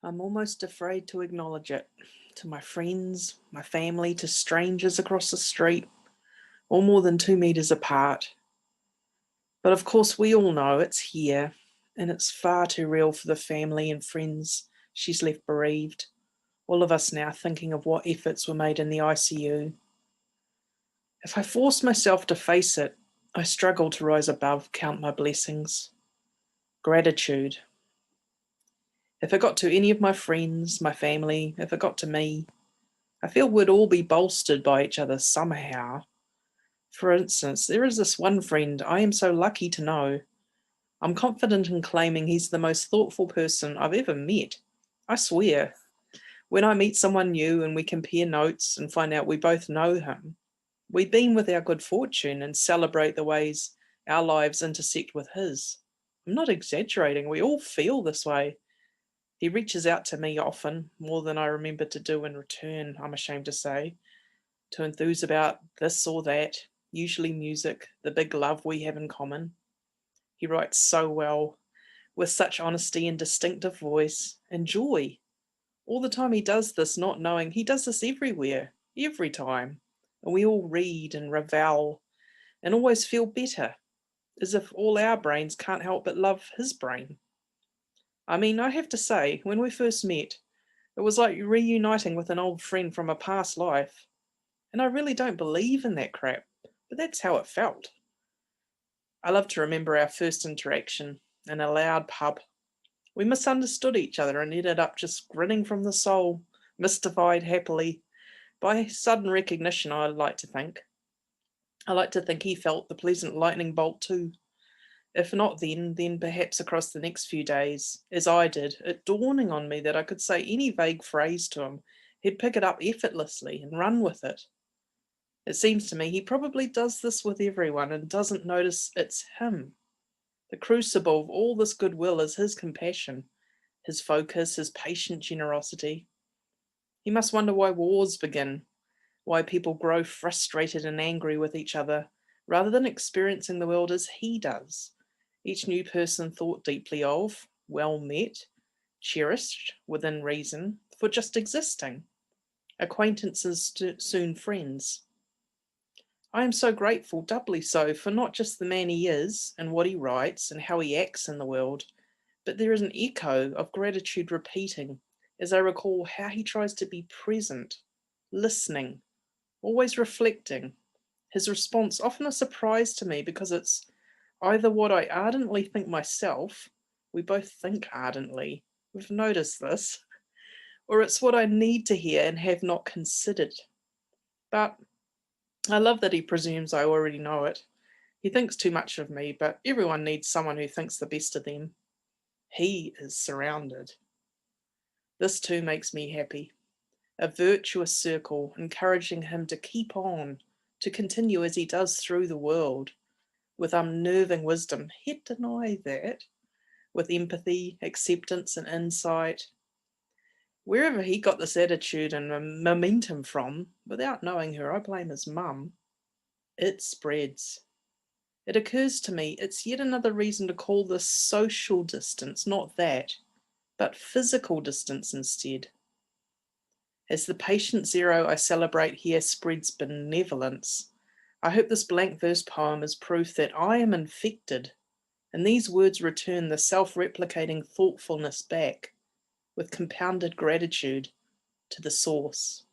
I'm almost afraid to acknowledge it to my friends, my family, to strangers across the street, all more than 2 meters apart. But of course, we all know it's here, and it's far too real for the family and friends she's left bereaved. All of us now thinking of what efforts were made in the ICU. If I force myself to face it, I struggle to rise above, count my blessings. Gratitude. If it got to any of my friends, my family, if it got to me, I feel we'd all be bolstered by each other somehow. For instance, there is this one friend I am so lucky to know. I'm confident in claiming he's the most thoughtful person I've ever met. I swear. When I meet someone new and we compare notes and find out we both know him, we beam with our good fortune and celebrate the ways our lives intersect with his. I'm not exaggerating, we all feel this way. He reaches out to me often, more than I remember to do in return, I'm ashamed to say, to enthuse about this or that, usually music, the big love we have in common. He writes so well, with such honesty and distinctive voice and joy. All the time he does this, not knowing he does this everywhere, every time. And we all read and revel and always feel better, as if all our brains can't help but love his brain. I mean, I have to say, when we first met, it was like reuniting with an old friend from a past life. And I really don't believe in that crap, but that's how it felt. I love to remember our first interaction in a loud pub. We misunderstood each other and ended up just grinning from the soul, mystified happily by sudden recognition, I like to think. I like to think he felt the pleasant lightning bolt too. If not then perhaps across the next few days, as I did, it dawning on me that I could say any vague phrase to him, he'd pick it up effortlessly and run with it. It seems to me he probably does this with everyone and doesn't notice it's him. The crucible of all this goodwill is his compassion, his focus, his patient generosity. He must wonder why wars begin, why people grow frustrated and angry with each other, rather than experiencing the world as he does. Each new person thought deeply of, well met, cherished within reason, for just existing. Acquaintances soon friends. I am so grateful, doubly so, for not just the man he is and what he writes and how he acts in the world, but there is an echo of gratitude repeating as I recall how he tries to be present, listening, always reflecting. His response often a surprise to me because it's either what I ardently think myself, we both think ardently, we've noticed this, or it's what I need to hear and have not considered. But I love that he presumes I already know it. He thinks too much of me, but everyone needs someone who thinks the best of them. He is surrounded. This too makes me happy. A virtuous circle, encouraging him to keep on, to continue as he does through the world, with unnerving wisdom. He'd deny that. With empathy, acceptance, and insight. Wherever he got this attitude and momentum from, without knowing her, I blame his mum, it spreads. It occurs to me it's yet another reason to call this social distance, not that, but physical distance instead. As the patient zero I celebrate here spreads benevolence, I hope this blank verse poem is proof that I am infected, and these words return the self-replicating thoughtfulness back, with compounded gratitude, to the source.